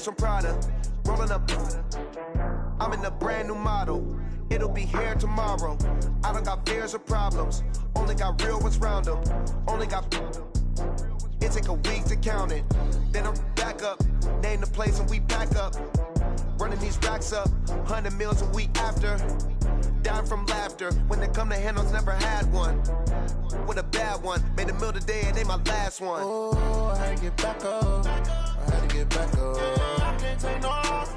bags from Prada. Rolling up, I'm in a brand new model. It'll be here tomorrow. I don't got fears or problems. Only got real ones round them. Only got. It take a week to count it. Then I'm back up. Name the place and we pack up. Running these racks up. 100 meals a week after. Dying from laughter. When it come to handles, never had one. With a bad one. Made a meal today and they my last one. Oh, I had to get back up. I had to get back up. I can't take no loss.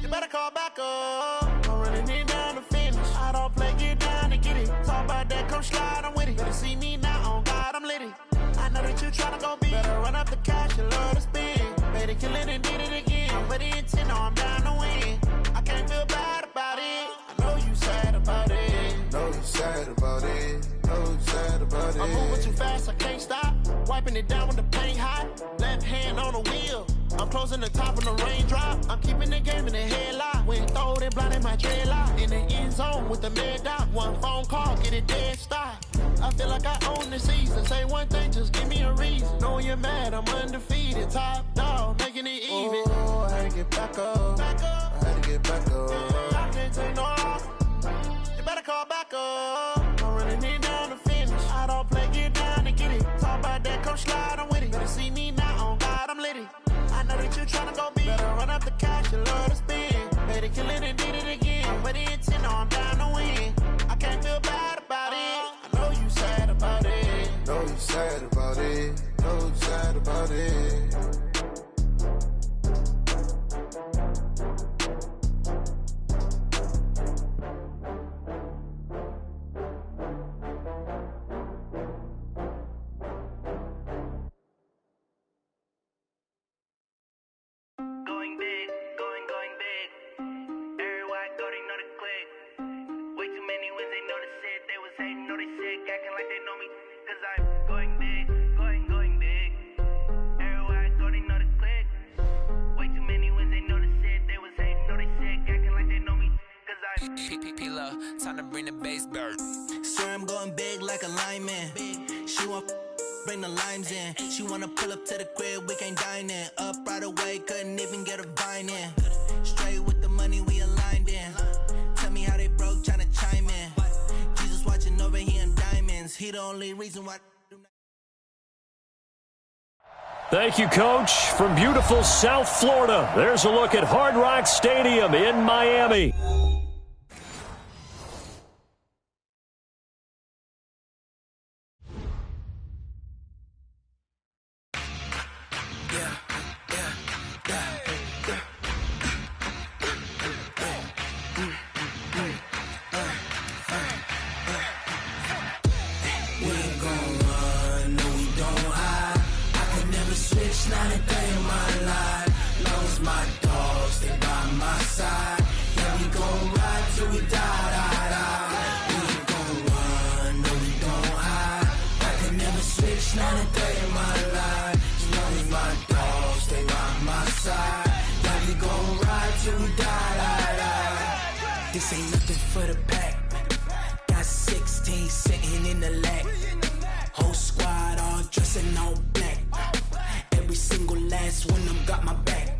You better call back up. I'm running it down to finish. I don't play, get down to get it. Talk about that, come slide, I'm with it. Better see me now, on God, I'm litty. I know that you tryna go big. Better run up the cash, you love to spend. Better kill it and did it again. I'm with the intent, no, I'm down to win. I can't feel bad about it. I know you sad about it. Know you sad about it. Know you sad about it. I'm moving too fast, I can't stop. Wiping it down with the paint hot. Left hand on the wheel. I'm closing the top of the raindrop. I'm keeping the game in the headlock. When throwed and blinded my dreadlock. In the end zone with the mad dot. One phone call, get it dead stop. I feel like I own the season. Say one thing, just give me a reason. Knowing you're mad, I'm undefeated. Top dog, making it even. Oh, I had to get back up. I had to get back up. I can't take no loss. You better call back up. I'm running it down to finish. I don't play, get down to get it. Talk about that, come slide, I'm with it. Better see me now, on God, I'm litty. I know that you tryna go big. Better run up the cash, you love to spend. Better kill it and did it again. I'm with the intent, no, I'm down to win. I can't feel bad about it. I know you sad about it. Know you sad about it. Know you sad about it. Time to bring the bass bird. Swear I'm going big like a lineman. She want bring the limes in. She wanna pull up to the crib, we can't dine in. Up right away, couldn't even get a vine in. Straight with the money we aligned in. Tell me how they broke, tryna chime in. Jesus watching over here in diamonds. He the only reason why. Thank you, Coach. From beautiful South Florida, there's a look at Hard Rock Stadium in Miami. This ain't nothing for the pack. Got 16 sitting in the lap. Whole squad all dressing all black. Every single last one of them got my back.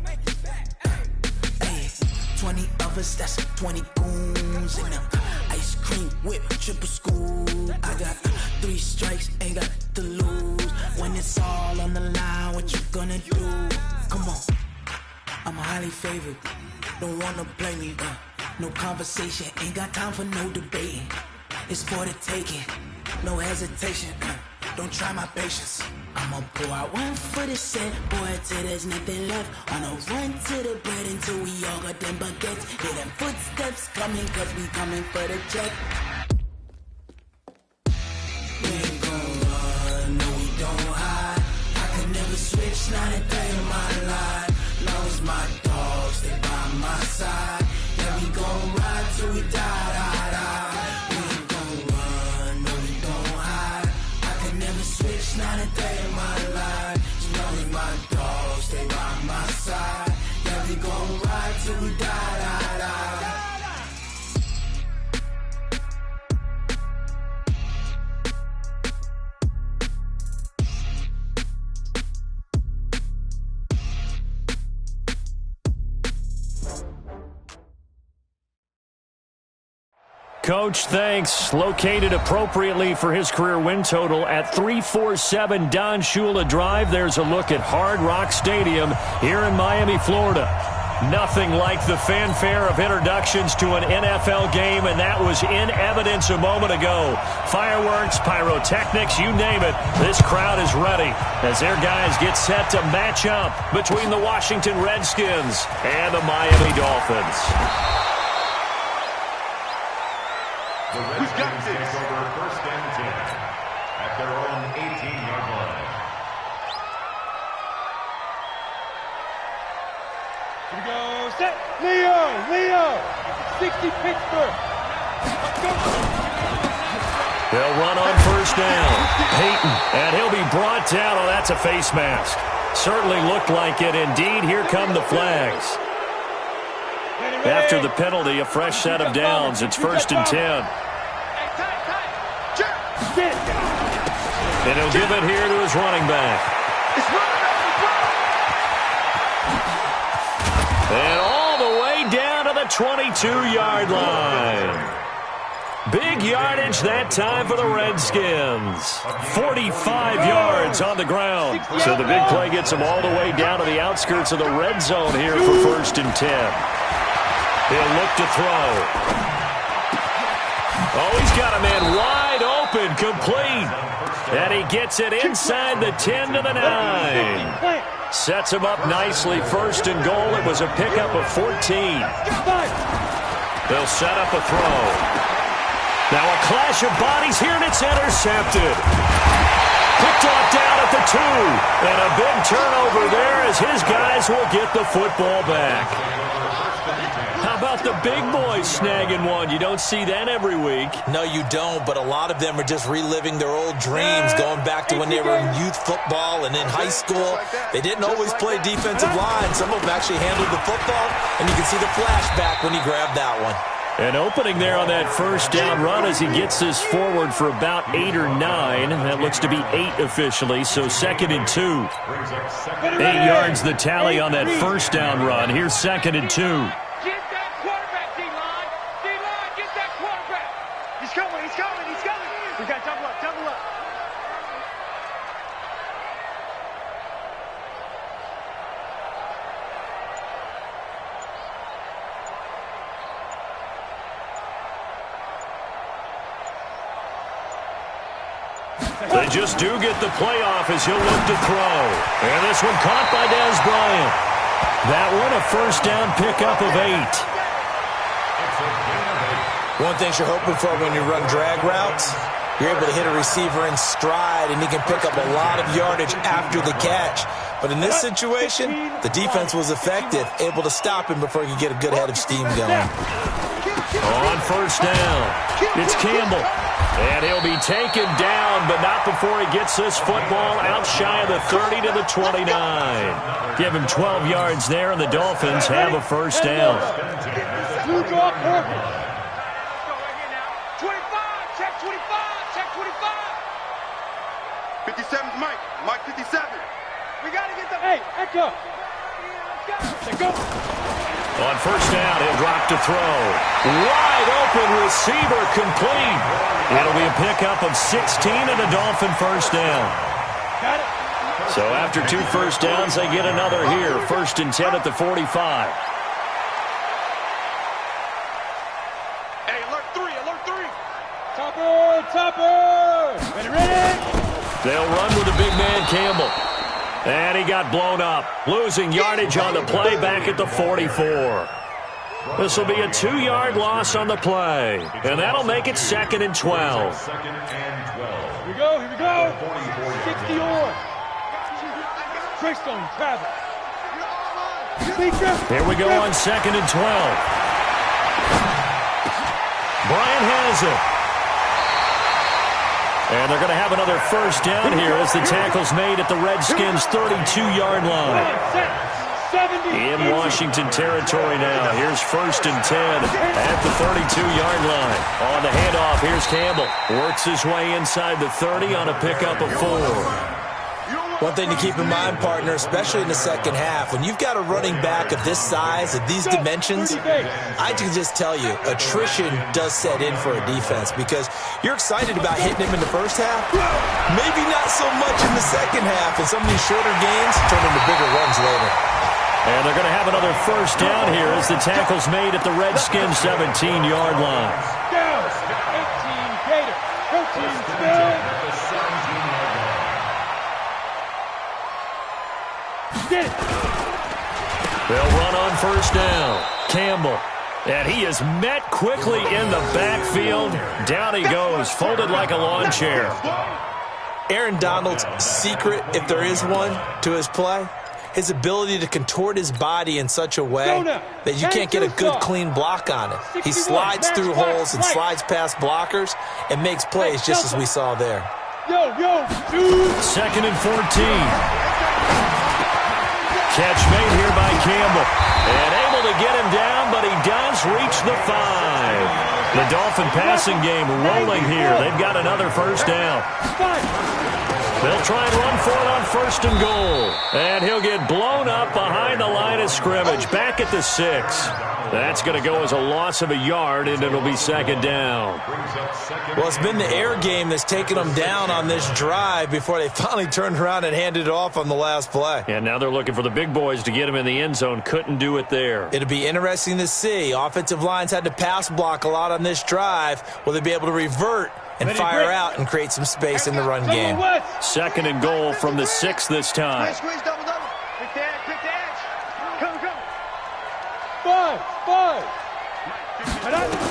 Hey, 20 of us, that's 20 goons in them. Ice cream whip, triple school. I got 3 strikes, ain't got to lose. When it's all on the line, what you gonna do? Come on, I'm highly favored. Don't wanna play me, no conversation, ain't got time for no debating. It's for the taking, no hesitation. Don't try my patience. I'ma pour out one for the set, boy, till there's nothing left. On a run to the bread until we all got them baguettes. Hear them footsteps coming, cause we coming for the check. We ain't gon' run, no we don't hide. I could never switch, not a day in my life. Long as my dogs, they by my side. Yeah, we gon' ride till we die. We ain't gon' run, no we don't hide. I could never switch, not a day in my life. As long as my dogs, they by my side. Yeah, we gon' ride till we die. Coach, thanks. Located appropriately for his career win total at 347 Don Shula Drive. There's a look at Hard Rock Stadium here in Miami, Florida. Nothing like the fanfare of introductions to an NFL game, and that was in evidence a moment ago. Fireworks, pyrotechnics, you name it. This crowd is ready as their guys get set to match up between the Washington Redskins and the Miami Dolphins. The Redskins take over first and 10 at their own 18-yard line. Here we go, set, Leo, 60 Pittsburgh. They'll run on first down. Peyton, and he'll be brought down. Oh, that's a face mask. Certainly looked like it. Indeed, here come the flags. After the penalty, a fresh set of downs. It's first and 10. And he'll give it here to his running back. And all the way down to the 22-yard line. Big yardage that time for the Redskins. 45 yards on the ground. So the big play gets them all the way down to the outskirts of the red zone here for first and 10. He'll look to throw. Oh, he's got a man wide open, complete. And he gets it inside the 10 to the 9. Sets him up nicely, first and goal. It was a pickup of 14. They'll set up a throw. Now a clash of bodies here, and it's intercepted. Picked off down at the 2. And a big turnover there as his guys will get the football back. How about the big boys snagging one? You don't see that every week. No, you don't, but a lot of them are just reliving their old dreams, going back to when they were in youth football and in high school. They didn't always play defensive line. Some of them actually handled the football, and you can see the flashback when he grabbed that one. An opening there on that first down run as he gets this forward for about 8 or 9. That looks to be 8 officially, so second and 2. 8 yards the tally on that first down run. Here's second and 2. Get that quarterback, D-line. D-line, get that quarterback. He's coming. We got to double up. They just do get the playoff as he'll look to throw. And this one caught by Dez Bryant. That one a first down pickup of 8. One thing you're hoping for when you run drag routes, you're able to hit a receiver in stride, and he can pick up a lot of yardage after the catch. But in this situation, the defense was effective, able to stop him before he could get a good head of steam going. On first down, it's Campbell. And he'll be taken down, but not before he gets this football out shy of the 30 to the 29. Give him 12 yards there, and the Dolphins have a first down. 25, check 25. 57's Mike 57. We got to get the, hey, Echo. Go. On first down, he'll drop to throw. Wide open receiver, complete. It'll be a pickup of 16 and a Dolphin first down. Got it. So after 2 first downs, they get another here. First and 10 at the 45. Hey, alert 3. Topper. Ready. They'll run with the big man, Campbell. And he got blown up, losing yardage on the play back at the 44. This will be a 2-yard loss on the play, and that'll make it second and 12. Here we go. 60 on. Trickstone, travel. Here we go on second and 12. Bryant has it. And they're going to have another first down here as the tackle's made at the Redskins' 32-yard line. In Washington territory now. Here's first and 10 at the 32-yard line. On the handoff, here's Campbell. Works his way inside the 30 on a pickup of 4. One thing to keep in mind, partner, especially in the second half, when you've got a running back of this size, of these dimensions, I can just tell you, attrition does set in for a defense because you're excited about hitting him in the first half, maybe not so much in the second half, and some of these shorter gains turn into bigger runs later. And they're going to have another first down here as the tackle's made at the Redskins' 17-yard line. Down, 18 Gator, 13 Spill. Get it. They'll run on first down. Campbell. And he is met quickly in the backfield. Down he goes, folded like a lawn chair. Aaron Donald's secret, if there is one, to his play, his ability to contort his body in such a way that you can't get a good, clean block on it. He slides through holes and slides past blockers and makes plays just as we saw there. Second and 14. Catch made here by Campbell. And able to get him down, but he does reach the 5. The Dolphin passing game rolling here. They've got another first down. They'll try and run for it on first and goal. And he'll get blown up behind the line of scrimmage. Back at the 6. That's going to go as a loss of a yard, and it'll be second down. Well, it's been the air game that's taken them down on this drive before they finally turned around and handed it off on the last play. And now they're looking for the big boys to get him in the end zone. Couldn't do it there. It'll be interesting to see. Offensive lines had to pass block a lot on this drive. Will they be able to revert and fire out and create some space in the run game? Second and goal from the 6 this time. Five.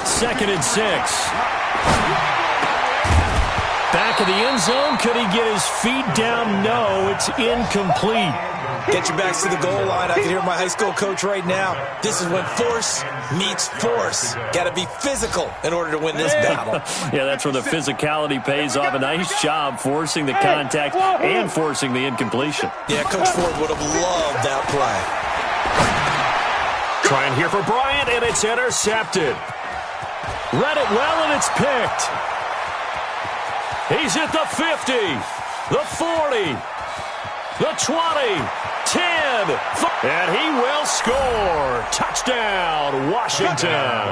Second and 6. Back of the end zone. Could he get his feet down? No, it's incomplete. Get your backs to the goal line. I can hear my high school coach right now. This is when force meets force. Got to be physical in order to win this battle. Yeah, that's where the physicality pays off. A nice job forcing the contact and forcing the incompletion. Yeah, Coach Ford would have loved that play. Trying here for Bryant, and it's intercepted. Read it well, and it's picked. He's at the 50, the 40, the 20, 10, and he will score. Touchdown, Washington.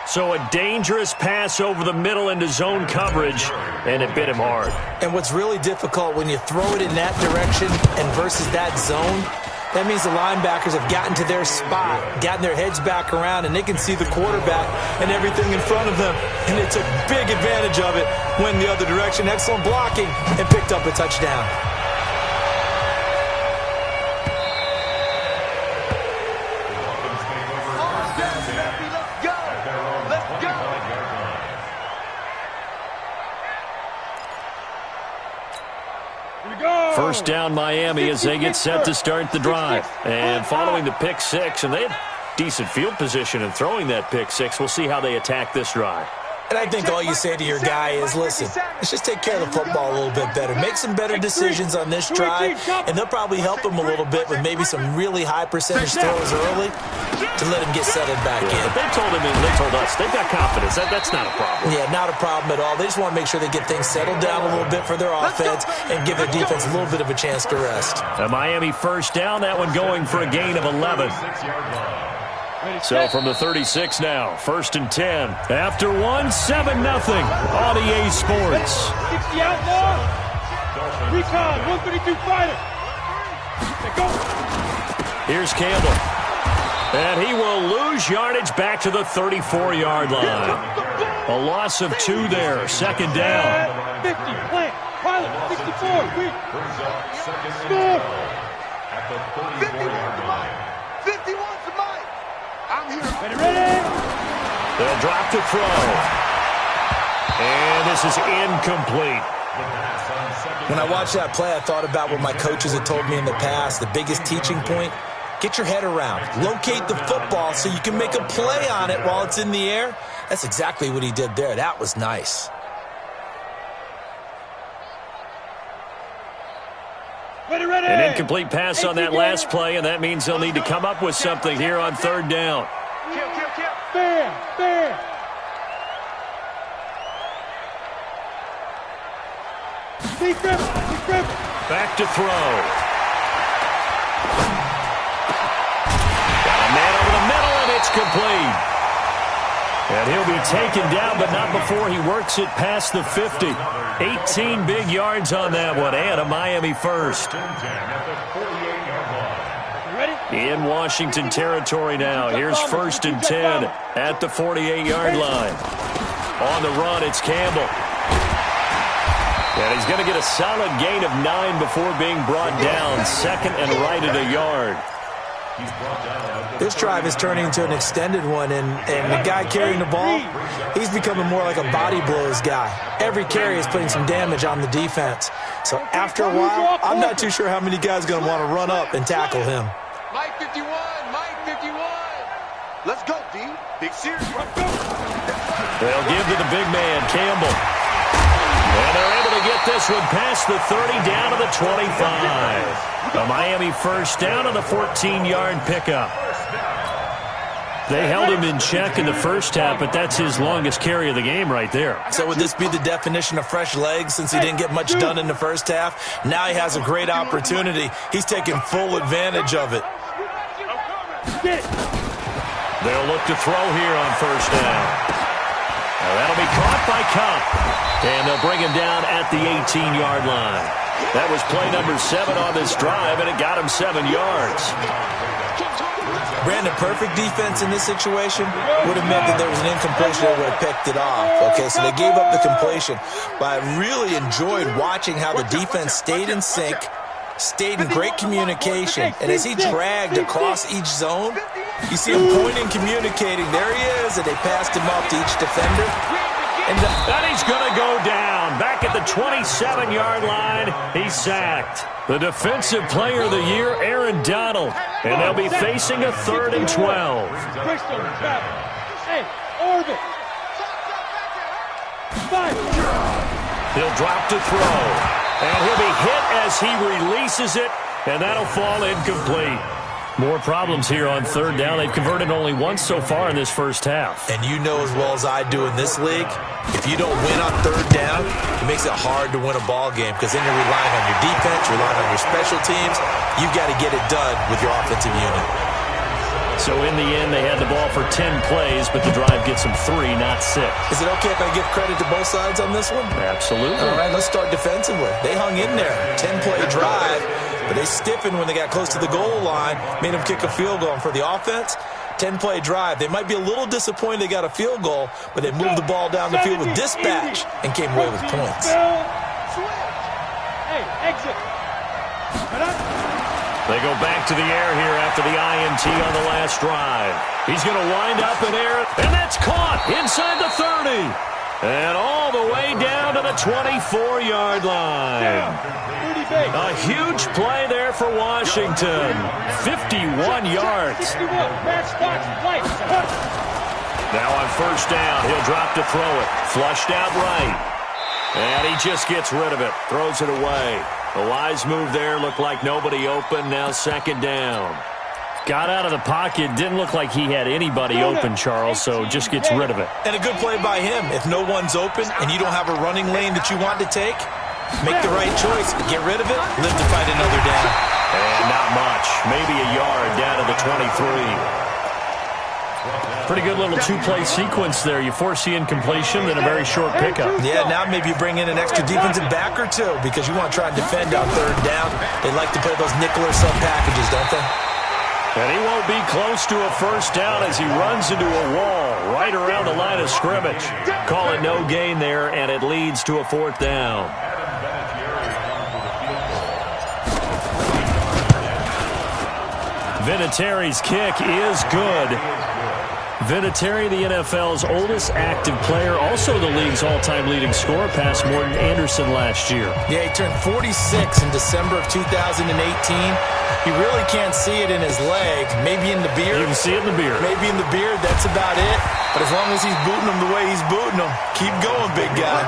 So a dangerous pass over the middle into zone coverage, and it bit him hard. And what's really difficult when you throw it in that direction and versus that zone, that means the linebackers have gotten to their spot, gotten their heads back around, and they can see the quarterback and everything in front of them. And they took big advantage of it, went the other direction, excellent blocking, and picked up a touchdown. First down Miami as they get set to start the drive. And following the pick 6, and they had decent field position in throwing that pick 6. We'll see how they attack this drive. And I think all you say to your guy is, listen, let's just take care of the football a little bit better. Make some better decisions on this drive, and they'll probably help him a little bit with maybe some really high percentage throws early to let him get settled back in. They told him and they told us they've got confidence. That's not a problem. Yeah, not a problem at all. They just want to make sure they get things settled down a little bit for their offense and give their defense a little bit of a chance to rest. A Miami first down, that one going for a gain of 11. So from the 36 now, first and 10. After 1, 7-0 on EA Sports. 60 outlaw. Recon, 132 fighter. Go. Here's Campbell. And he will lose yardage back to the 34-yard line. A loss of 2 there, second down. 50, plant, pilot, 64, quick. Score. At the 34-yard line. 51's the mic. I'm here. Ready? They'll drop to throw. And this is incomplete. When I watched that play, I thought about what my coaches had told me in the past. The biggest teaching point, get your head around. Locate the football so you can make a play on it while it's in the air. That's exactly what he did there. That was nice. Ready. An incomplete pass on that last play, and that means they'll need to come up with something here on third down. Bam. Back to throw. Got a man over the middle, and it's complete. And he'll be taken down, but not before he works it past the 50. 18 big yards on that one, and a Miami first. In Washington territory now. Here's 1st and 10 at the 48-yard line. On the run, it's Campbell. And he's going to get a solid gain of 9 before being brought down. Second and right at a yard. This drive is turning into an extended one, and the guy carrying the ball, he's becoming more like a body blows guy. Every carry is putting some damage on the defense. So after a while, I'm not too sure how many guys are going to want to run up and tackle him. Mike 51, Mike 51. Let's go, D. Big series. They'll give to the big man, Campbell. And they're able to get this one past the 30 down to the 25. A Miami first down on the 14-yard pickup. They held him in check in the first half, but that's his longest carry of the game right there. So would this be the definition of fresh legs since he didn't get much done in the first half? Now he has a great opportunity. He's taking full advantage of it. They'll look to throw here on first down. Now that'll be caught by Cup. And they'll bring him down at the 18-yard line. That was play number 7 on this drive, and it got him 7 yards. Brandon, perfect defense in this situation would have meant that there was an incompletion that would have picked it off. Okay, so they gave up the completion. But I really enjoyed watching how the defense stayed in sync, stayed in great communication, and as he dragged across each zone, you see him pointing, communicating. There he is, and they passed him off to each defender. And he's going to go down. Back at the 27-yard line, he's sacked. The defensive player of the year, Aaron Donald. And they'll be facing a 3rd and 12. He'll drop to throw. And he'll be hit as he releases it, and that'll fall incomplete. More problems here on 3rd down. They've converted only once so far in this first half. And you know as well as I do in this league, if you don't win on 3rd down, it makes it hard to win a ball game because then you're relying on your defense, you're relying on your special teams. You've got to get it done with your offensive unit. So in the end, they had the ball for 10 plays, but the drive gets them 3, not 6. Is it okay if I give credit to both sides on this one? Absolutely. All right, let's start defensively. They hung in there. 10-play drive. But they stiffened when they got close to the goal line, made them kick a field goal. And for the offense, 10-play drive. They might be a little disappointed they got a field goal, but they moved the ball down the field with dispatch and came away with points. Hey, exit. They go back to the air here after the INT on the last drive. He's going to wind up in air, and that's caught inside the 30. And all the way down to the 24-yard line. A huge play there for Washington. 51 yards. Now on first down, he'll drop to throw it. Flushed out right. And he just gets rid of it. Throws it away. A wise move there. Looked like nobody open. Now 2nd down. Got out of the pocket. Didn't look like he had anybody open, Charles, so just gets rid of it. And a good play by him. If no one's open and you don't have a running lane that you want to take, make the right choice. Get rid of it. Live to fight another down. And not much. Maybe a yard down to the 23. Pretty good little 2-play sequence there. You force the incompletion, then a very short pickup. Yeah, now maybe you bring in an extra defensive back or two because you want to try and defend on 3rd down. They like to play those nickel or sub packages, don't they? And he won't be close to a first down as he runs into a wall right around the line of scrimmage. Call it no gain there, and it leads to a 4th down. Vinatieri's kick is good. Vinatieri, the NFL's oldest active player, also the league's all-time leading scorer, past Morton Anderson last year. Yeah, he turned 46 in December of 2018. He really can't see it in his leg. Maybe in the beard. You can see it in the beard. Maybe in the beard. That's about it. But as long as he's booting him the way he's booting him, keep going, big guy.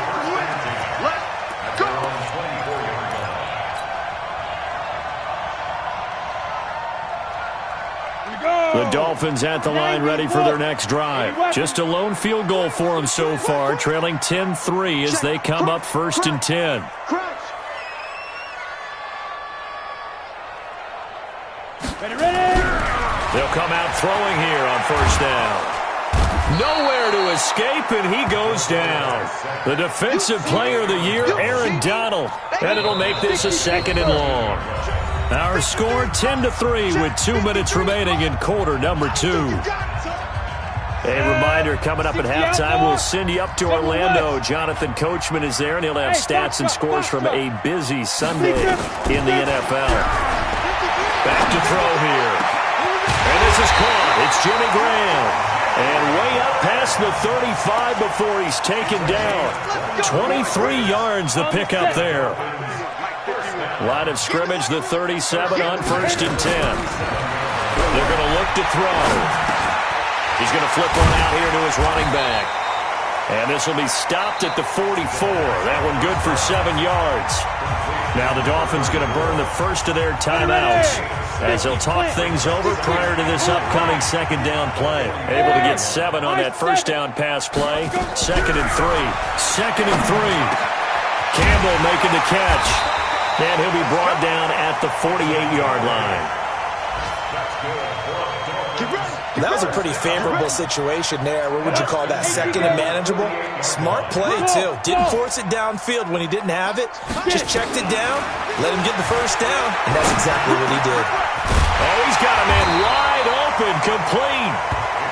The Dolphins at the line ready for their next drive. Just a lone field goal for them so far, trailing 10-3 as they come up 1st and 10. come out throwing here on first down. Nowhere to escape, and he goes down. The Defensive Player of the Year, Aaron Donald. And it'll make this a 2nd and long. Our score 10-3 with 2 minutes remaining in quarter number 2. A reminder, coming up at halftime, we'll send you up to Orlando. Jonathan Coachman is there, and he'll have stats and scores from a busy Sunday in the NFL. Back to throw here. And this is caught. It's Jimmy Graham. And way up past the 35 before he's taken down. 23 yards the pickup there. Line of scrimmage, the 37 on 1st and 10. They're going to look to throw. He's going to flip one out here to his running back. And this will be stopped at the 44. That one good for 7 yards. Now the Dolphins going to burn the first of their timeouts as they'll talk things over prior to this upcoming 2nd down play. Able to get 7 on that 1st down pass play. 2nd and 3. 2nd and 3. Campbell making the catch. And he'll be brought down at the 48-yard line. That was a pretty favorable situation there. What would you call that? 2nd and manageable? Smart play, too. Didn't force it downfield when he didn't have it. Just checked it down, let him get the 1st down, and that's exactly what he did. Oh, he's got a man wide open, complete.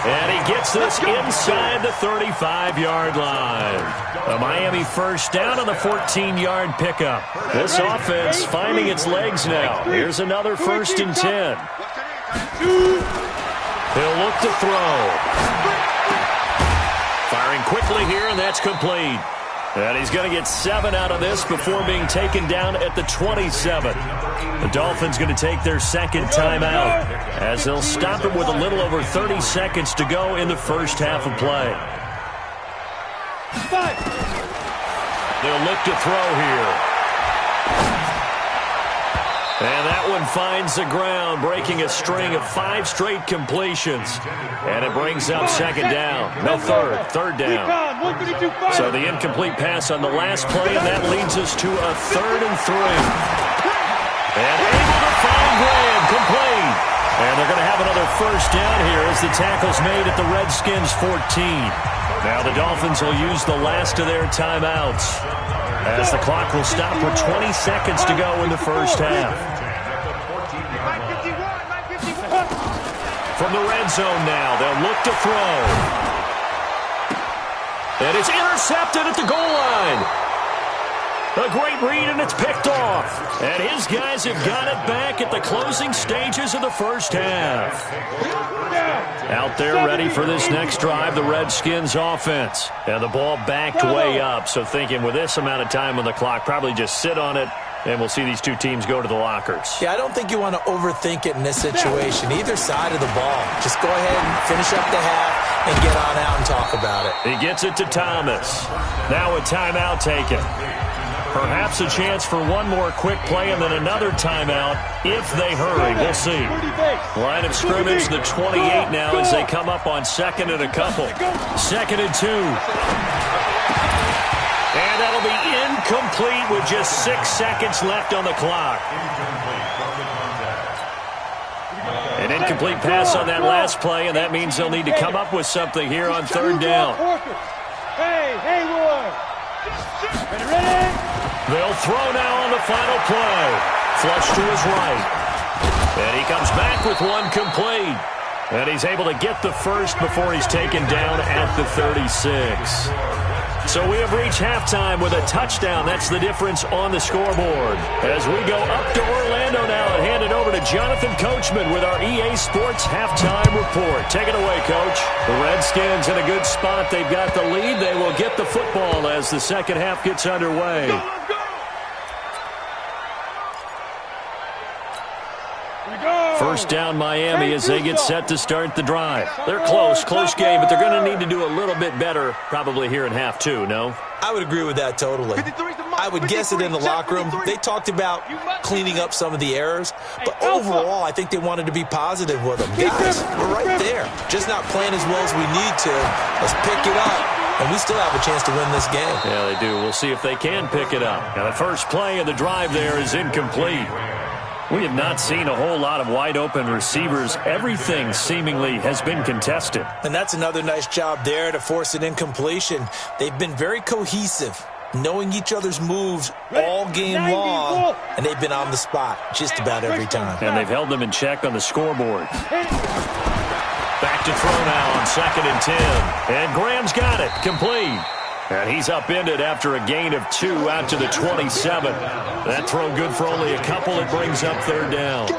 And he gets this inside the 35-yard line. A Miami 1st down on the 14-yard pickup. This offense finding its legs now. Here's another 1st and 10. He'll look to throw. Firing quickly here, and that's complete. And he's going to get 7 out of this before being taken down at the 27. The Dolphins going to take their 2nd timeout as they'll stop it with a little over 30 seconds to go in the first half of play. They'll look to throw here. And that one finds the ground, breaking a string of 5 straight completions. And it brings up 2nd down. No, 3rd down. So the incomplete pass on the last play, and that leads us to a 3rd and 3. And able to find Graham, complete. And they're going to have another 1st down here as the tackle's made at the Redskins' 14. Now the Dolphins will use the last of their timeouts as the clock will stop with 20 seconds to go in the first half. From the red zone now, they'll look to throw. And it's intercepted at the goal line. A great read, and it's picked off. And his guys have got it back at the closing stages of the first half. Out there ready for this next drive, the Redskins offense. And the ball backed way up, so thinking with this amount of time on the clock, probably just sit on it, and we'll see these two teams go to the lockers. Yeah, I don't think you want to overthink it in this situation. Either side of the ball. Just go ahead and finish up the half and get on out and talk about it. He gets it to Thomas. Now a timeout taken. Perhaps a chance for one more quick play and then another timeout if they hurry. We'll see. Line of scrimmage, the 28 now as they come up on 2nd and a couple. 2nd and 2. And that'll be incomplete with just 6 seconds left on the clock. An incomplete pass on that last play, and that means they'll need to come up with something here on 3rd down. Hey, Roy. Ready? They'll throw now on the final play. Flush to his right. And he comes back with one complete. And he's able to get the first before he's taken down at the 36. So we have reached halftime with a touchdown. That's the difference on the scoreboard. As we go up to Orlando now and hand it over to Jonathan Coachman with our EA Sports Halftime Report. Take it away, Coach. The Redskins in a good spot. They've got the lead. They will get the football as the second half gets underway. First down Miami as they get set to start the drive. They're close game, but they're going to need to do a little bit better probably here in half 2, no? I would agree with that totally. I would guess it in the locker room. They talked about cleaning up some of the errors, but overall I think they wanted to be positive with them. Guys, we're right there. Just not playing as well as we need to. Let's pick it up, and we still have a chance to win this game. Yeah, they do. We'll see if they can pick it up. Now the first play of the drive there is incomplete. We have not seen a whole lot of wide-open receivers. Everything seemingly has been contested. And that's another nice job there to force an incompletion. They've been very cohesive, knowing each other's moves all game long, and they've been on the spot just about every time. And they've held them in check on the scoreboard. Back to throw now on 2nd and 10. And Graham's got it, complete. And he's upended after a gain of 2 out to the 27. That throw good for only a couple. It brings up 3rd down.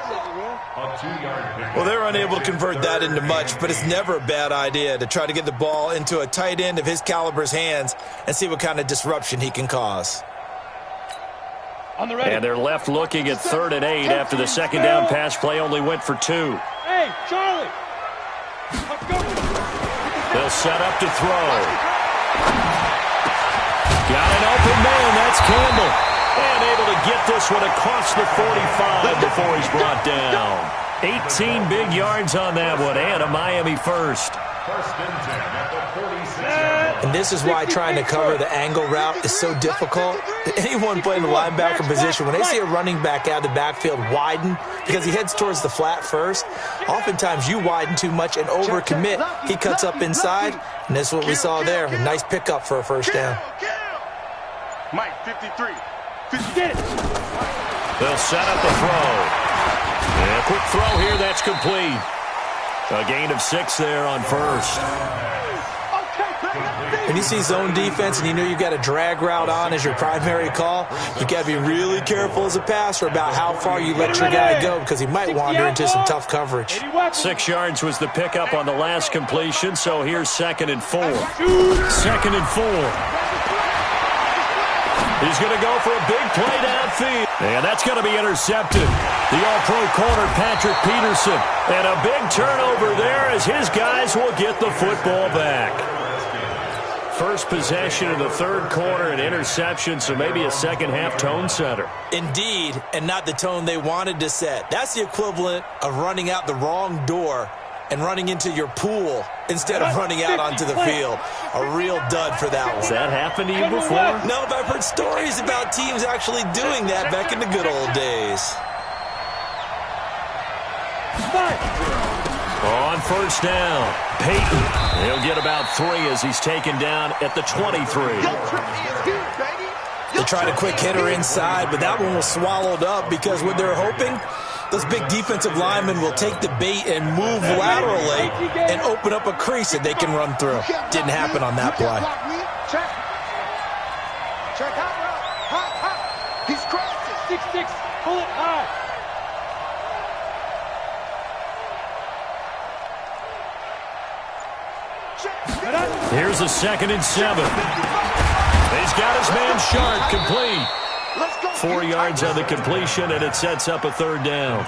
Well, they're unable to convert that into much, but it's never a bad idea to try to get the ball into a tight end of his caliber's hands and see what kind of disruption he can cause. And they're left looking at 3rd and 8 after the 2nd down pass play only went for 2. Hey, Charlie! They'll set up to throw. Got an open man. That's Campbell. And able to get this one across the 45 before he's brought down. 18 big yards on that one, and a Miami first. 1st and 10 at the 46-yard line. And this is why trying to cover the angle route is so difficult. Anyone playing the linebacker position, when they see a running back out of the backfield widen because he heads towards the flat first, oftentimes you widen too much and overcommit. He cuts up inside, and this is what we saw there. A nice pickup for a 1st down. Mike, 53. They'll set up the throw. And a quick throw here, that's complete. A gain of 6 there on 1st. When you see zone defense and you know you've got a drag route on as your primary call, you've got to be really careful as a passer about how far you let your guy go because he might wander into some tough coverage. 6 yards was the pickup on the last completion, so here's 2nd and 4. 2nd and 4. He's going to go for a big play downfield. And that's going to be intercepted. The all-pro corner, Patrick Peterson. And a big turnover there as his guys will get the football back. First possession of the 3rd quarter, an interception, so maybe a second-half tone setter. Indeed, and not the tone they wanted to set. That's the equivalent of running out the wrong door and running into your pool instead of running out onto the field. A real dud for that one. Has that happened to you before? No, but I've heard stories about teams actually doing that back in the good old days. On 1st down, Peyton. He'll get about 3 as he's taken down at the 23. They tried a quick hitter inside, but that one was swallowed up because what they're hoping, those big defensive linemen will take the bait and move laterally and open up a crease that they can run through. Didn't happen on that play. Check out. Hot. He's crossing. 6-6. Pull it high. Here's a 2nd and 7. He's got his man Sharp, complete. 4 yards on the completion, and it sets up a 3rd down.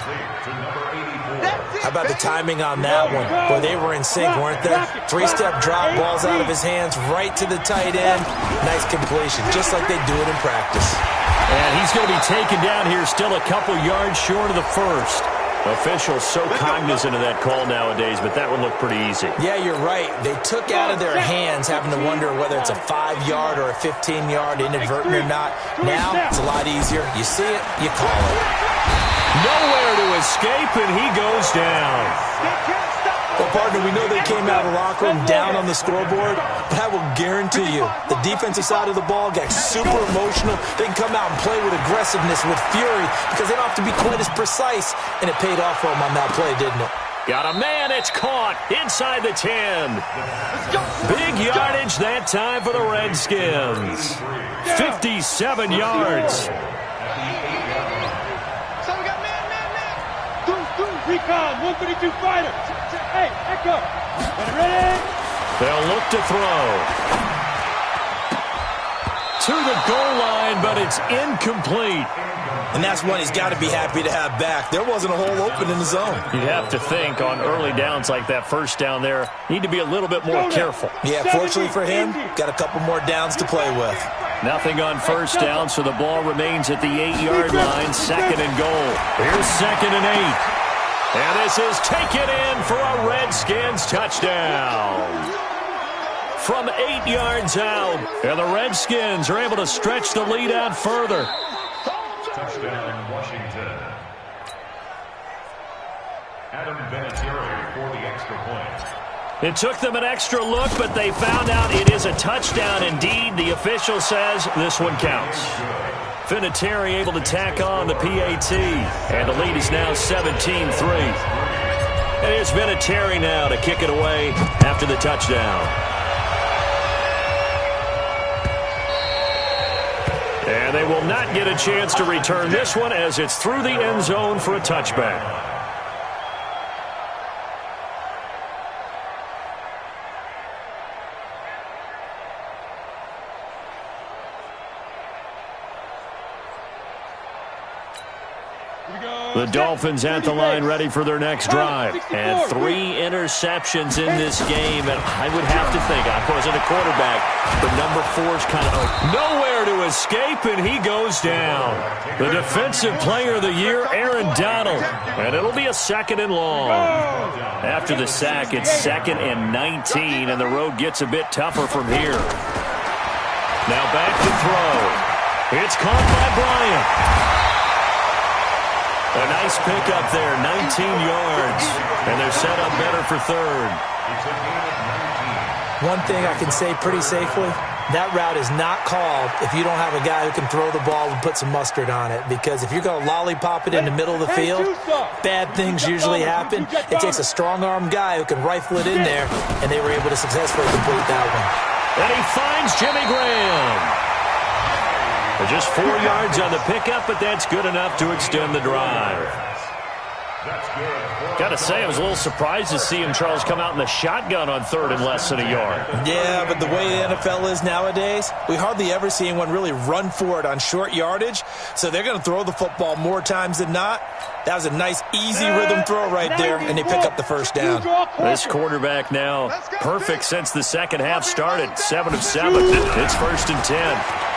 How about the timing on that one? Boy, they were in sync, weren't they? 3-step drop, balls out of his hands, right to the tight end. Nice completion, just like they do it in practice. And he's going to be taken down here, still a couple yards short of the 1st. Officials so cognizant of that call nowadays, but that one looked pretty easy. Yeah, you're right. They took out of their hands having to wonder whether it's a 5-yard or a 15-yard inadvertent or not. Now, it's a lot easier. You see it, you call it. Nowhere to escape, and he goes down. Well, partner, we know they came out of the locker room down on the scoreboard, but I will guarantee you the defensive side of the ball got super emotional. They can come out and play with aggressiveness, with fury, because they don't have to be quite as precise, and it paid off for them on that play, didn't it? Got a man, it's caught inside the 10. Big yardage that time for the Redskins. 57 yards. So we got man. Recon, 132 fighter. Hey, echo. Ready? They'll look to throw. To the goal line, but it's incomplete. And that's one he's got to be happy to have back. There wasn't a hole open in the zone. You'd have to think on early downs like that 1st down there, need to be a little bit more careful. Yeah, fortunately for him, got a couple more downs to play with. Nothing on 1st down, so the ball remains at the 8-yard line, 2nd and goal. Here's 2nd and 8. And this is taken in for a Redskins touchdown. From 8 yards out, and the Redskins are able to stretch the lead out further. Touchdown, Washington. Adam Vinatieri for the extra point. It took them an extra look, but they found out it is a touchdown indeed. The official says this one counts. Vinatieri able to tack on the PAT, and the lead is now 17-3. And here's Vinatieri now to kick it away after the touchdown. And they will not get a chance to return this one as it's through the end zone for a touchback. The Dolphins at the line ready for their next drive. And 3 interceptions in this game. And I would have to think, I wasn't a quarterback, but number 4's kind of nowhere to escape, and he goes down. The Defensive Player of the Year, Aaron Donald. And it'll be a 2nd and long. After the sack, it's 2nd and 19, and the road gets a bit tougher from here. Now back to throw. It's caught by Bryant. A nice pickup there, 19 yards, and they're set up better for 3rd. One thing I can say pretty safely, that route is not called if you don't have a guy who can throw the ball and put some mustard on it. Because if you're going to lollipop it in the middle of the field, bad things usually happen. It takes a strong-arm guy who can rifle it in there, and they were able to successfully complete that one. And he finds Jimmy Graham. Just 4 yards on the pickup, but that's good enough to extend the drive. Got to say, I was a little surprised to see him, Charles, come out in the shotgun on 3rd and less than a yard. Yeah, but the way the NFL is nowadays, we hardly ever see anyone really run for it on short yardage, so they're going to throw the football more times than not. That was a nice, easy rhythm throw right there, and they pick up the 1st down. This quarterback now perfect since the second half started. 7 of 7. It's 1st and 10.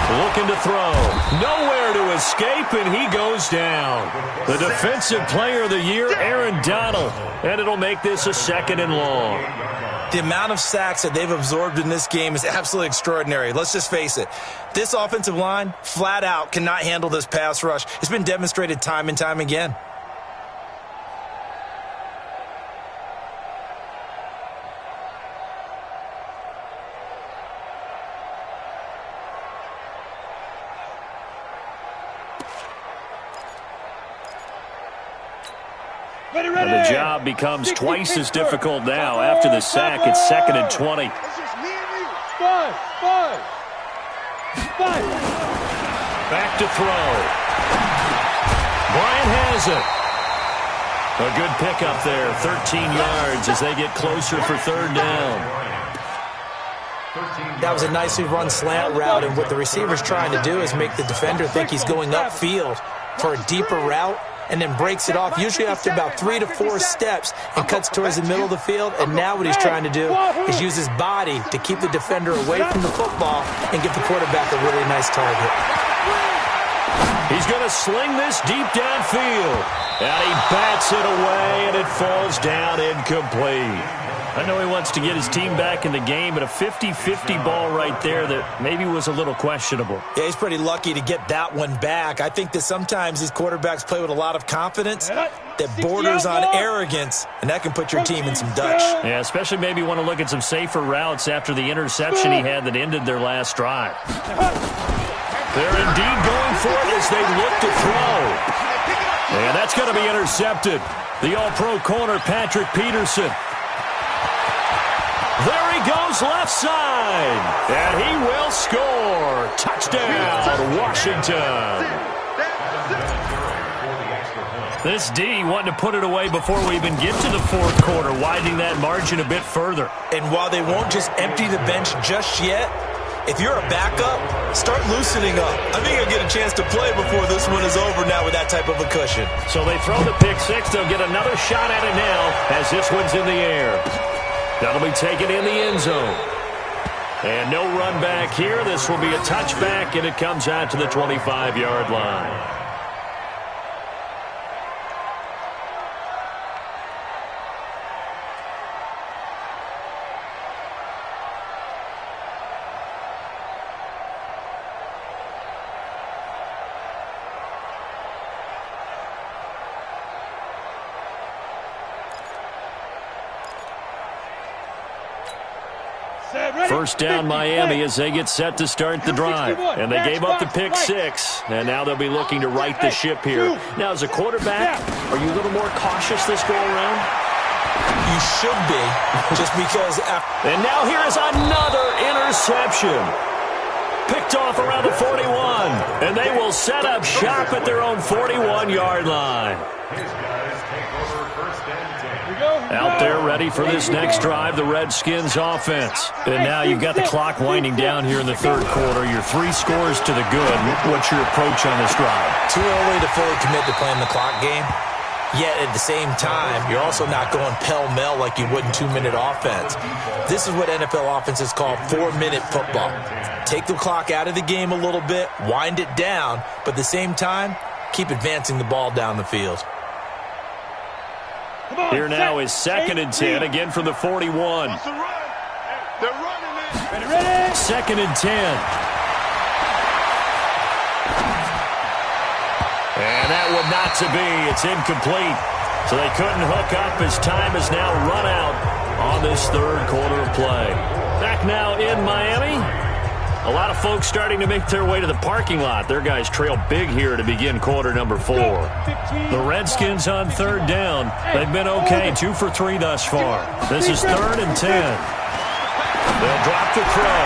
Looking to throw. Nowhere to escape, and he goes down. The Defensive Player of the Year, Aaron Donald. And it'll make this a 2nd and long. The amount of sacks that they've absorbed in this game is absolutely extraordinary. Let's just face it. This offensive line, flat out, cannot handle this pass rush. It's been demonstrated time and time again. And the job becomes twice as difficult now. After the sack, it's 2nd and 20. Back to throw. Bryant has it. A good pickup there, 13 yards as they get closer for 3rd down. That was a nicely run slant route, and what the receiver's trying to do is make the defender think he's going upfield for a deeper route, and then breaks it off, usually after about 3 to 4 steps, and cuts towards the middle of the field. And now what he's trying to do is use his body to keep the defender away from the football and give the quarterback a really nice target. He's going to sling this deep downfield. And he bats it away, and it falls down incomplete. I know he wants to get his team back in the game, but a 50-50 ball right there that maybe was a little questionable. Yeah, he's pretty lucky to get that one back. I think that sometimes these quarterbacks play with a lot of confidence that borders on arrogance, and that can put your team in some Dutch. Yeah, especially maybe want to look at some safer routes after the interception he had that ended their last drive. They're indeed going for it as they look to throw. And that's going to be intercepted. The all-pro corner, Patrick Peterson. There he goes left side, and he will score. Touchdown, Washington. This D wanting to put it away before we even get to the 4th quarter, widening that margin a bit further. And while they won't just empty the bench just yet, if you're a backup, start loosening up. I think you'll get a chance to play before this one is over now with that type of a cushion. So they throw the pick 6. They'll get another shot at it now as this one's in the air. That'll be taken in the end zone. And no run back here. This will be a touchback, and it comes out to the 25-yard line. First down Miami as they get set to start the drive. And they gave up the pick 6, and now they'll be looking to right the ship here. Now, as a quarterback, are you a little more cautious this go-around? You should be, just because. And now here is another interception. Picked off around the 41, and they will set up shop at their own 41-yard line. Out there ready for this next drive, the Redskins offense. And now you've got the clock winding down here in the third quarter. You're 3 scores to the good. What's your approach on this drive? Too early to fully commit to playing the clock game. Yet at the same time, you're also not going pell-mell like you would in 2-minute offense. This is what NFL offenses call 4-minute football. Take the clock out of the game a little bit, wind it down, but at the same time, keep advancing the ball down the field. Here now is 2nd and 10, again from the 41. Second and 10. And that one not to be. It's incomplete. So they couldn't hook up as time has now run out on this third quarter of play. Back now in Miami. A lot of folks starting to make their way to the parking lot. Their guys trail big here to begin quarter number 4. The Redskins on third down. They've been okay, 2 for 3 thus far. This is 3rd and 10. They'll drop the throw.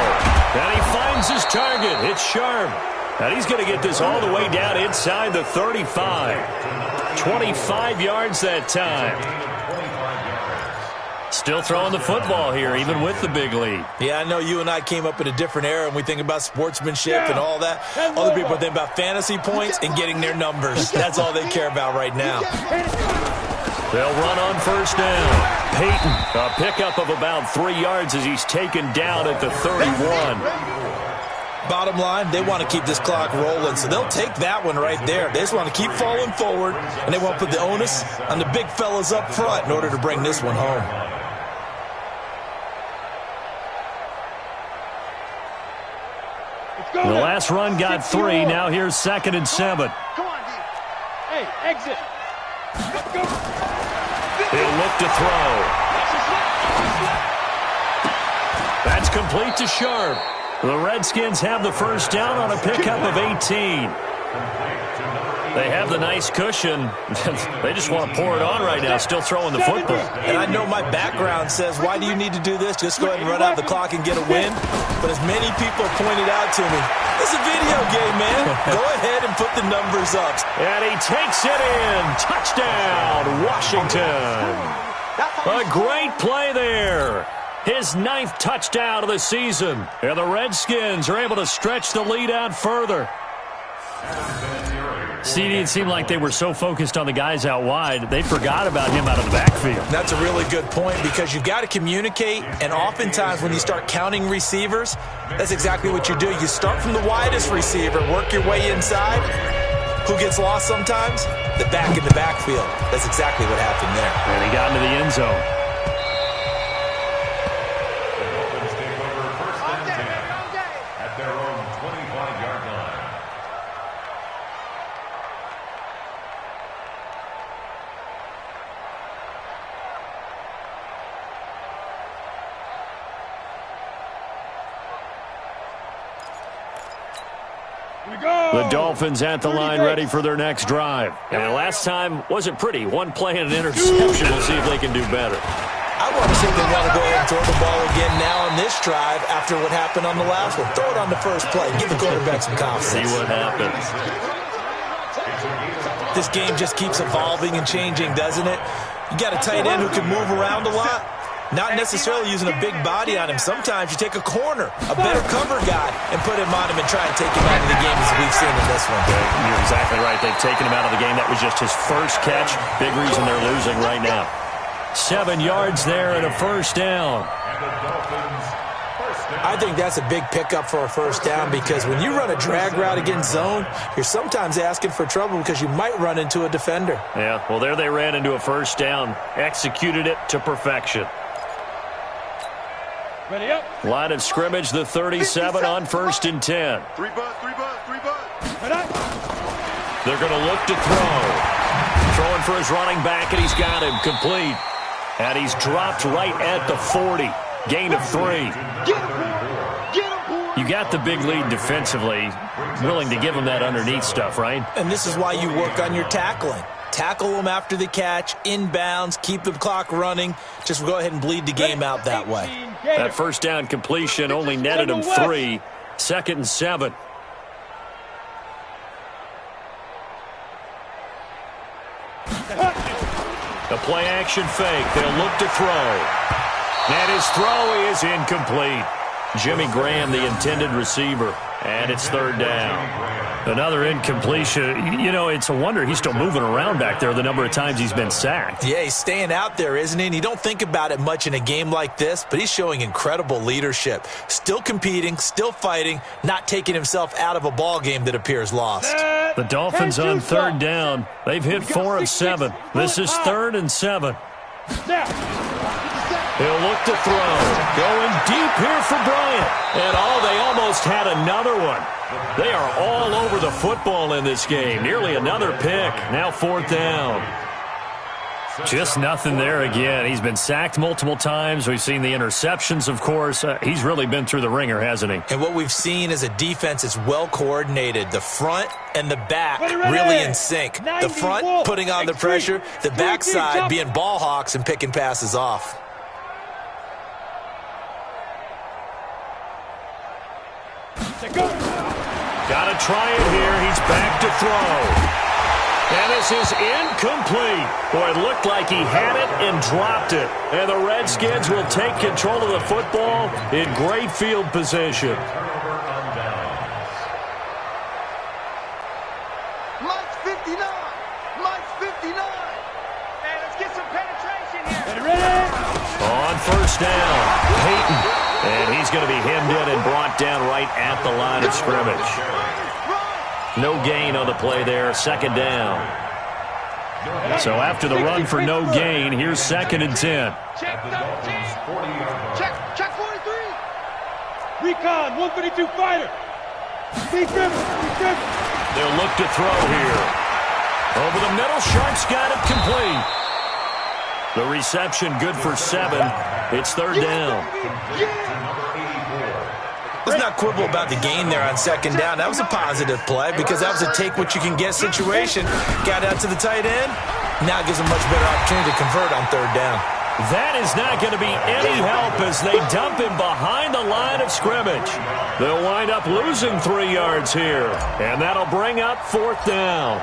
And he finds his target. It's Sharp. And he's going to get this all the way down inside the 35. 25 yards that time. Still throwing the football here, even with the big lead. Yeah, I know you and I came up in a different era, and we think about sportsmanship and all that. Other people think about fantasy points and getting their numbers. That's all they care about right now. They'll run on first down. Peyton, a pickup of about 3 yards as he's taken down at the 31. Bottom line, they want to keep this clock rolling, so they'll take that one right there. They just want to keep falling forward, and they want to put the onus on the big fellas up front in order to bring this one home. The last run got 3. Now here's 2nd and 7. Come on, D. Hey, exit. Go. He'll look to throw. That's complete to Sharp. The Redskins have the first down on a pickup of 18. They have the nice cushion. They just want to pour it on right now, still throwing the football. And I know my background says, why do you need to do this? Just go ahead and run out the clock and get a win. But as many people pointed out to me, it's a video game, man. Go ahead and put the numbers up. And he takes it in. Touchdown, Washington. A great play there. His 9th touchdown of the season. And the Redskins are able to stretch the lead out further. CD, it seemed like they were so focused on the guys out wide, they forgot about him out of the backfield. That's a really good point because you've got to communicate, and oftentimes when you start counting receivers, that's exactly what you do. You start from the widest receiver, work your way inside. Who gets lost sometimes? The back in the backfield. That's exactly what happened there. And he got into the end zone. At their own 25-yard line. The Dolphins at the line ready for their next drive. And last time wasn't pretty. One play and an interception. We'll see if they can do better. I want to see if they want to go ahead and throw the ball again now on this drive after what happened on the last one. Throw it on the first play. Give the quarterback some confidence. See what happens. This game just keeps evolving and changing, doesn't it? You got a tight end who can move around a lot. Not necessarily using a big body on him. Sometimes you take a corner, a better cover guy, and put him on him and try and take him out of the game as we've seen in this one. You're exactly right. They've taken him out of the game. That was just his first catch. Big reason they're losing right now. 7 yards there and a first down. I think that's a big pickup for a first down because when you run a drag route against zone, you're sometimes asking for trouble because you might run into a defender. Yeah, well, there they ran into a first down. Executed it to perfection. Ready up. Line of scrimmage, the 37 on 1st and 10. 3 bud. They're going to look to throw. Throwing for his running back, and he's got him complete. And he's dropped right at the 40. Gain of 3. You got the big lead defensively. Willing to give them that underneath stuff, right? And this is why you work on your tackling. Tackle them after the catch, inbounds, keep the clock running. Just go ahead and bleed the game out that way. That first down completion only netted him 3. 2nd and 7. A play-action fake. They'll look to throw. And his throw is incomplete. Jimmy Graham, the intended receiver. And it's 3rd down. Another incompletion. You know, it's a wonder he's still moving around back there the number of times he's been sacked. Yeah, he's staying out there, isn't he? And you don't think about it much in a game like this, but he's showing incredible leadership. Still competing, still fighting, not taking himself out of a ball game that appears lost. The Dolphins on 3rd down. They've hit 4 of 7. This is 3rd and 7. He'll look to throw. Going deep here for Bryant. And they almost had another one. They are all over the football in this game. Nearly another pick. Now 4th down. Just nothing there again. He's been sacked multiple times. We've seen the interceptions, of course. He's really been through the ringer, hasn't he? And what we've seen is a defense that's well coordinated. The front and the back really in sync. The front putting on the pressure. The backside being ball hawks and picking passes off. Got to try it here. He's back to throw. And this is incomplete. Boy, it looked like he had it and dropped it. And the Redskins will take control of the football in great field position. Mike's 59. Mike's 59. Hey, let's get some penetration here. Ready? On 1st down, Peyton. And he's going to be hemmed in and brought down right at the line of scrimmage. No gain on the play there, 2nd down. So after the run for no gain, here's 2nd and 10. Check 13. Check 43. Recon, 152 fighter. Be driven. They'll look to throw here. Over the middle, Sharp's got it complete. The reception good for 7. It's 3rd down. Let's not quibble about the gain there on 2nd down. That was a positive play because that was a take-what-you-can-get situation. Got out to the tight end. Now gives him much better opportunity to convert on 3rd down. That is not going to be any help as they dump him behind the line of scrimmage. They'll wind up losing 3 yards here, and that'll bring up 4th down.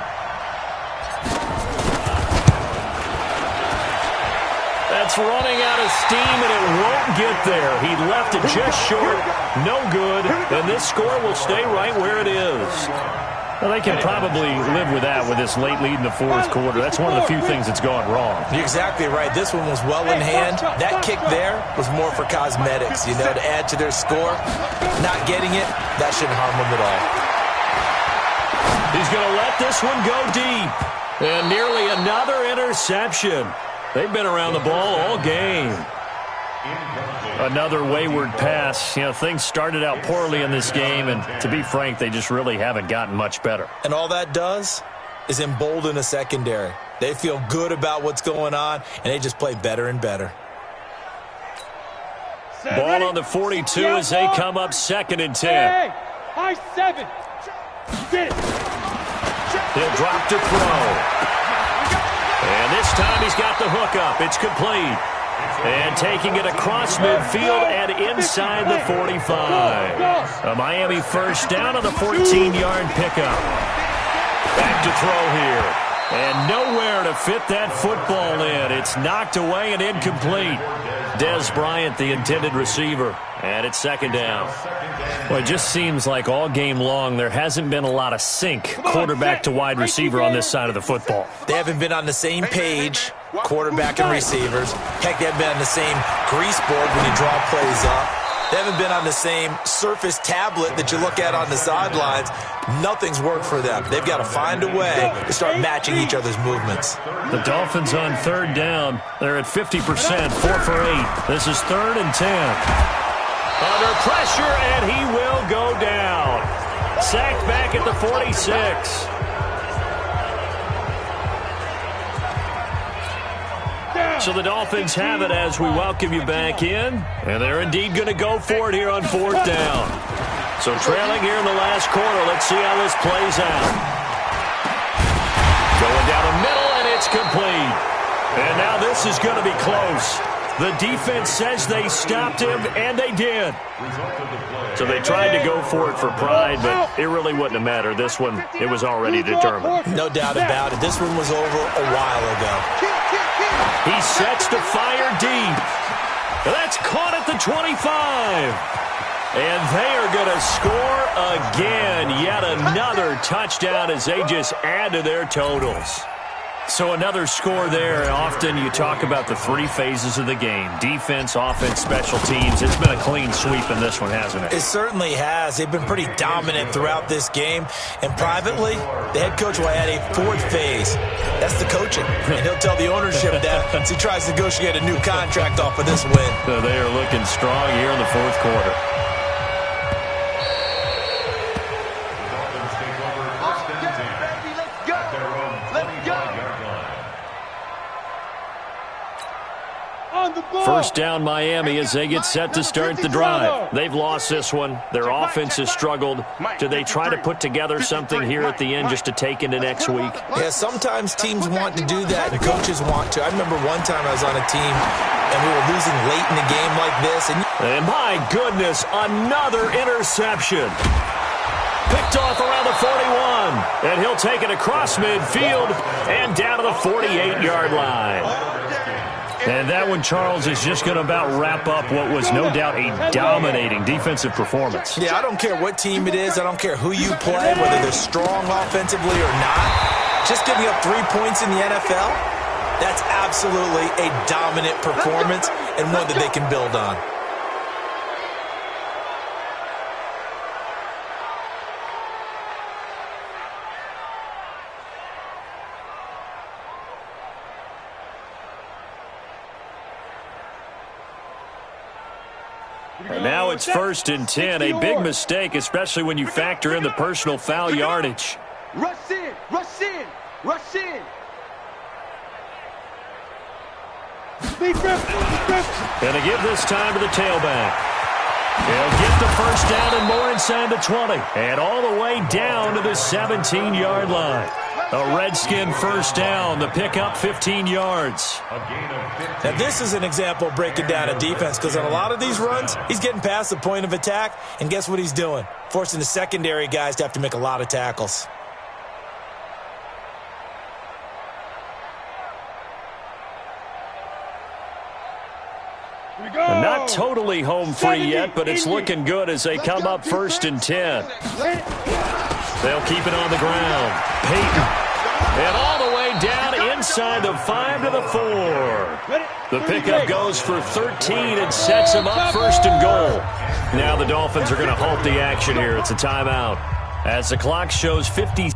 That's running out of steam, and it won't get there. He left it just short. No good. And this score will stay right where it is. Well, they can probably live with that with this late lead in the 4th quarter. That's one of the few things that's gone wrong. You're exactly right. This one was well in hand. That kick there was more for cosmetics, you know, to add to their score. Not getting it, that shouldn't harm them at all. He's going to let this one go deep. And nearly another interception. They've been around the ball all game. Another wayward pass. You know, things started out poorly in this game, and to be frank, they just really haven't gotten much better. And all that does is embolden a secondary. They feel good about what's going on, and they just play better and better. Ball on the 42 as they come up 2nd and 10. Hey, high 7. Get it. He'll drop to throw. And this time he's got the hook up. It's complete. And taking it across midfield and inside the 45. A Miami 1st down on the 14-yard pickup. Back to throw here. And nowhere to fit that football in. It's knocked away and incomplete. Des Bryant, the intended receiver. And it's 2nd down. Well, it just seems like all game long there hasn't been a lot of sync quarterback to wide receiver on this side of the football. They haven't been on the same page, quarterback and receivers. Heck, they haven't been on the same grease board when you draw plays up. They haven't been on the same Surface tablet that you look at on the sidelines. Nothing's worked for them. They've got to find a way to start matching each other's movements. The Dolphins on 3rd down. They're at 50%, 4 for 8. This is 3rd and 10. Under pressure, and he will go down. Sacked back at the 46. So the Dolphins have it as we welcome you back in. And they're indeed going to go for it here on 4th down. So trailing here in the last quarter. Let's see how this plays out. Going down the middle, and it's complete. And now this is going to be close. The defense says they stopped him, and they did. So they tried to go for it for pride, but it really wouldn't have mattered. This one, it was already determined. No doubt about it. This one was over a while ago. He sets to fire deep. That's caught at the 25. And they are going to score again. Yet another touchdown as they just add to their totals. So another score there. Often you talk about the 3 phases of the game. Defense, offense, special teams. It's been a clean sweep in this one, hasn't it? It certainly has. They've been pretty dominant throughout this game. And privately, the head coach will add a 4th phase. That's the coaching. And he'll tell the ownership that as he tries to negotiate a new contract off of this win. So they are looking strong here in the 4th quarter. First down Miami as they get set to start the drive. They've lost this one. Their offense has struggled. Do they try to put together something here at the end just to take into next week? Yeah, sometimes teams want to do that. The coaches want to. I remember one time I was on a team and we were losing late in the game like this. And my goodness, another interception. Picked off around the 41. And he'll take it across midfield and down to the 48-yard line. And that one, Charles, is just going to about wrap up what was no doubt a dominating defensive performance. Yeah, I don't care what team it is. I don't care who you play, whether they're strong offensively or not. Just giving up 3 points in the NFL, that's absolutely a dominant performance and one that they can build on. And now it's 1st and 10. A big mistake, especially when you factor in the personal foul yardage. Rush in, rush in, rush in. Gonna give this time to the tailback. He'll get the first down and more inside the 20. And all the way down to the 17-yard line. A Redskin first down. The pickup 15 yards. Now this is an example of breaking down a defense because on a lot of these runs, he's getting past the point of attack. And guess what he's doing? Forcing the secondary guys to have to make a lot of tackles. Not totally home free yet, but it's looking good as they come up 1st and 10. They'll keep it on the ground. Peyton. And all the way down inside the 5 to the 4. The pickup goes for 13 and sets them up 1st and goal. Now the Dolphins are going to halt the action here. It's a timeout. As the clock shows 50.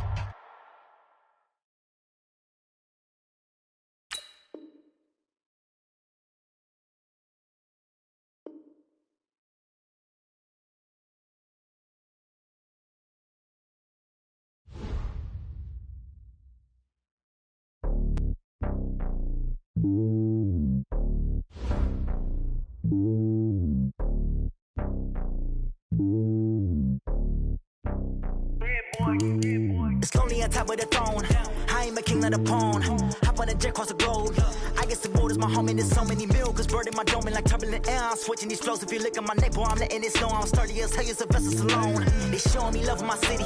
It's lonely on top of the throne. I ain't a king of the pawn. Hop on a jet across the globe. I guess the world is my home and there's so many miracles burning my dome like turbulent air. I'm switching these flows. If you look at my neck, boy, I'm letting it snow. I'm sturdy as hell as a vessel alone. They showing me love in my city.